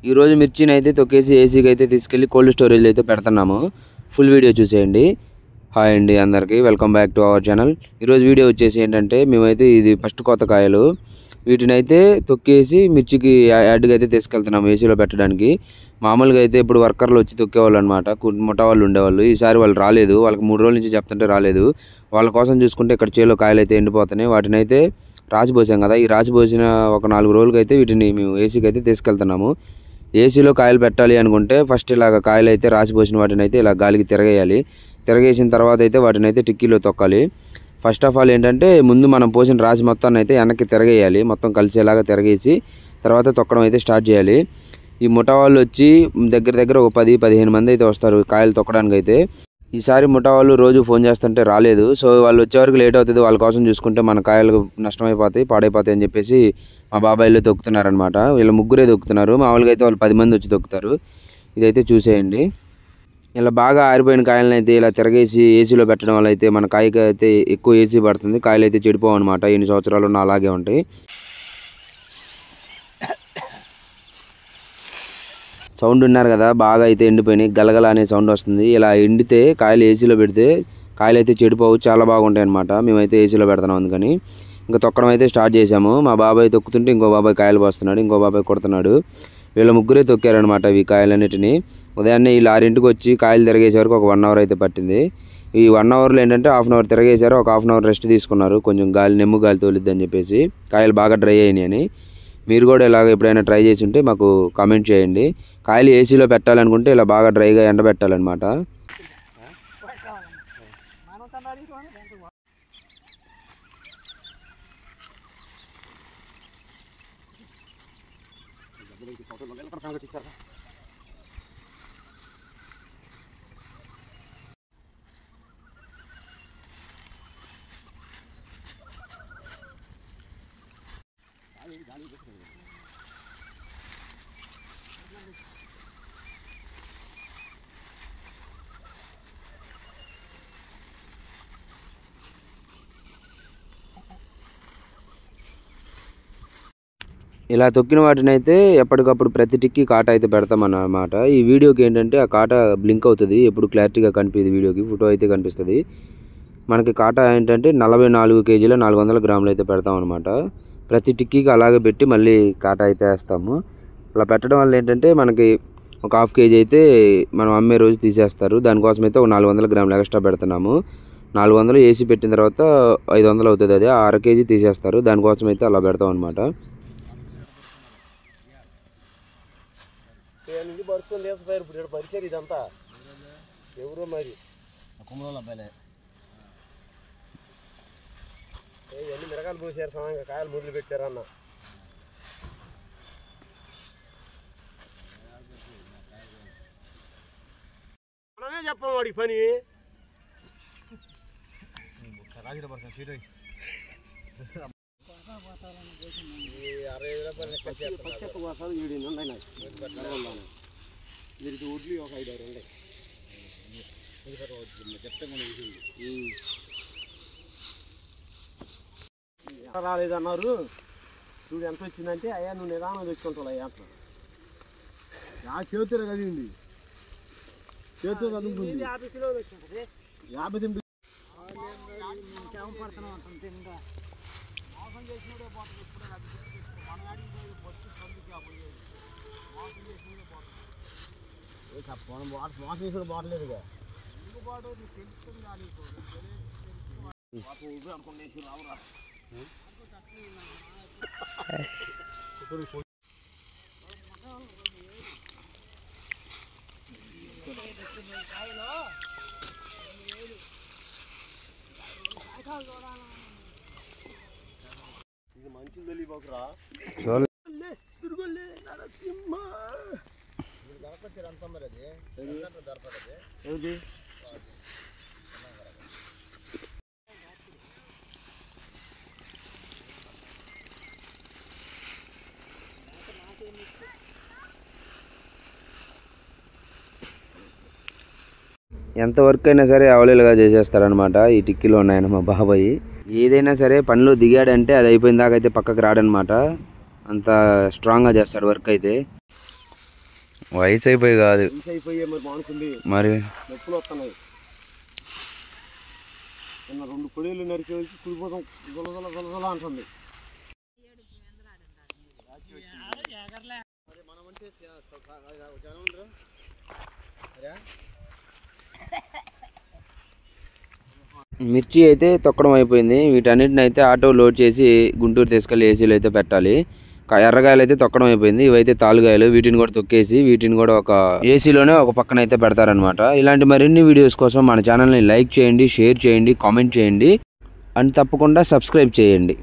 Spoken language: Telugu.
ఈ రోజు మిర్చిని అయితే తొక్కేసి ఏసీకి అయితే తీసుకెళ్లి కోల్డ్ స్టోరేజ్ అయితే పెడుతున్నాము. ఫుల్ వీడియో చూసేయండి. హాయ్ అండి అందరికీ, welcome back to our channel. ఈరోజు వీడియో వచ్చేసి ఏంటంటే మేమైతే ఇది ఫస్ట్ కొత్త కాయలు వీటిని అయితే తొక్కేసి మిర్చికి యాడ్గా అయితే తీసుకెళ్తున్నాము ఏసీలో పెట్టడానికి. మామూలుగా అయితే ఇప్పుడు వర్కర్లు వచ్చి తొక్కేవాళ్ళు అనమాట, ముఠా వాళ్ళు ఉండేవాళ్ళు. ఈసారి వాళ్ళు రాలేదు, వాళ్ళకి 3 రోజుల నుంచి చెప్తుంటే రాలేదు. వాళ్ళ కోసం చూసుకుంటే ఇక్కడ చేలో కాయలు అయితే ఎండిపోతున్నాయి. వాటిని అయితే రాసిపోసాం కదా, ఈ రాసిపోసిన ఒక 4 రోజులకి అయితే వీటిని మేము ఏసీకి అయితే తీసుకెళ్తున్నాము. ఏసీలో కాయలు పెట్టాలి అనుకుంటే ఫస్ట్ ఇలాగ కాయలు అయితే రాసిపోసిన వాటిని అయితే ఇలా గాలికి తిరగేయాలి. తిరగేసిన తర్వాత అయితే వాటిని అయితే టిక్కీలో తొక్కాలి. ఫస్ట్ ఆఫ్ ఆల్ ఏంటంటే ముందు మనం పోసిన రాసి మొత్తాన్ని అయితే వెనక్కి తిరగేయాలి, మొత్తం కలిసేలాగా తిరగేసి తర్వాత తొక్కడం అయితే స్టార్ట్ చేయాలి. ఈ ముఠా వాళ్ళు వచ్చి దగ్గర ఒక 10-15 మంది అయితే వస్తారు కాయలు తొక్కడానికి అయితే. ఈసారి ముఠా వాళ్ళు రోజు ఫోన్ చేస్తుంటే రాలేదు. సో వాళ్ళు వచ్చేవరకు లేట్ అవుతుంది, వాళ్ళ కోసం చూసుకుంటే మన కాయలు నష్టమైపోతాయి, పాడైపోతాయి అని చెప్పేసి మా బాబాయిలు తొక్కుతున్నారనమాట. వీళ్ళు ముగ్గురే తొక్కుతున్నారు, మామూలుగా అయితే వాళ్ళు 10 మంది వచ్చి తొక్కుతారు. ఇదైతే చూసేయండి. ఇలా బాగా ఆరిపోయిన కాయలను అయితే ఇలా తిరగేసి ఏసీలో పెట్టడం వల్ల అయితే మన కాయకి అయితే ఎక్కువ ఏసీ పడుతుంది, కాయలు అయితే చెడిపోవు అనమాట. ఎన్ని సంవత్సరాలు ఉన్నా అలాగే ఉంటాయి. సౌండ్ ఉన్నారు కదా, బాగా అయితే ఎండిపోయినాయి, గలగల అనే సౌండ్ వస్తుంది. ఇలా ఎండితే కాయలు ఏసీలో పెడితే కాయలు అయితే చెడిపోవు, చాలా బాగుంటాయి అనమాట. మేమైతే ఏసీలో పెడతాం అందుకని ఇంకా తొక్కడం అయితే స్టార్ట్ చేసాము. మా బాబాయ్ తొక్కుతుంటే ఇంకో బాబాయ్ కాయలు పోస్తున్నాడు, ఇంకో బాబాయ్ కొడుతున్నాడు. వీళ్ళ ముగ్గురే తొక్కారనమాట ఈ కాయలన్నిటిని. ఉదయాన్నే ఈ 6 వచ్చి కాయలు తిరగేసే వరకు ఒక 1 అవర్ అయితే పట్టింది. ఈ 1 అవర్లో ఏంటంటే హాఫ్ అన్ అవర్ తిరగేశారు, ఒక హాఫ్ అన్ అవర్ రెస్ట్ తీసుకున్నారు, కొంచెం గాలి నెమ్ము గాలి తోలిద్ది అని చెప్పేసి. కాయలు బాగా డ్రై అయినాయి అని. మీరు కూడా ఇలాగ ఎప్పుడైనా ట్రై చేసి ఉంటే మాకు కామెంట్ చేయండి. కాయలు ఏసీలో పెట్టాలనుకుంటే ఇలా బాగా డ్రైగా ఎండబెట్టాలన్నమాట. ఇలా తొక్కిన వాటిని అయితే ఎప్పటికప్పుడు ప్రతి టిక్కి కాట అయితే పెడతామన్నమాట. ఈ వీడియోకి ఏంటంటే ఆ కాట బ్లింక్ అవుతుంది, ఎప్పుడు క్లారిటీగా కనిపిస్తుంది వీడియోకి, ఫోటో అయితే కనిపిస్తుంది. మనకి కాట ఏంటంటే 44 కేజీల 400 గ్రాములు అయితే పెడతాం అనమాట. ప్రతి టిక్కీకి అలాగే పెట్టి మళ్ళీ కాట అయితే వేస్తాము. అలా పెట్టడం వల్ల ఏంటంటే మనకి ఒక 1/2 కేజీ అయితే మనం అమ్మే రోజు తీసేస్తారు. దానికోసం అయితే ఒక 400 గ్రాములు ఎక్స్ట్రా పెడుతున్నాము. 400 వేసి పెట్టిన తర్వాత 500 అవుతుంది, అది 1/2 కేజీ తీసేస్తారు. దానికోసం అయితే అలా పెడతాం అనమాట. పరిచయం ఇదంతా ఎవరో మరి అబ్బాయిలే ఇవన్నీ మిరగాయలు పోసారు, సమంగా కాయలు మొదలు పెట్టారు అన్న. మనమే చెప్పాం వాడికి పని. 60 రూపాయలు వీరికి వడ్లు ఒక 5-6 ఉన్నాయి. రాలేదన్నారు, చూడు ఎంత వచ్చిందంటే అయ్యా నువ్వు నిదానం తెచ్చుకుంటావు అయ్యా అంట. చేతులు కదింది, చేతులు కదులుతుంది 50 కిలోలు వచ్చింది. 58 మోసం చేసిన బాటలేదుగా రావురా. ఇది మంచి తెలియపోకరా నరసింహ అంత మరి అది దొరకదు. ఎంత వర్క్ అయినా సరే అవలీలుగా చేసేస్తారనమాట ఈ టిక్కీలో ఉన్నాయన్న మా బాబాయ్. ఏదైనా సరే పనిలో దిగాడంటే అది అయిపోయిన దాకా అయితే పక్కకు రాడనమాట, అంత స్ట్రాంగ్గా చేస్తాడు వర్క్ అయితే. వయసు అయిపోయి కాదు, వయసు అయిపోయే మరి మానుకుంది, మరి నొప్పులు వస్తున్నాయి. నిన్న 2 పొడేళ్ళు నరికి వచ్చి కుడిపోతాం గులగల గులగల అంటుంది. మిర్చి అయితే తొక్కడం అయిపోయింది. వీటన్నిటిని అయితే ఆటో లోడ్ చేసి గుంటూరు తీసుకెళ్ళి ఏసీలో అయితే పెట్టాలి. ఎర్రగాయలు అయితే తొక్కడం అయిపోయింది. ఇవైతే తాలుగాయలు, వీటిని కూడా తొక్కేసి వీటిని కూడా ఒక ఏసీలోనే ఒక పక్కన అయితే పెడతారనమాట. ఇలాంటి మరిన్ని వీడియోస్ కోసం మన ఛానల్ని లైక్ చేయండి, షేర్ చేయండి, కామెంట్ చేయండి అండ్ తప్పకుండా సబ్స్క్రైబ్ చేయండి.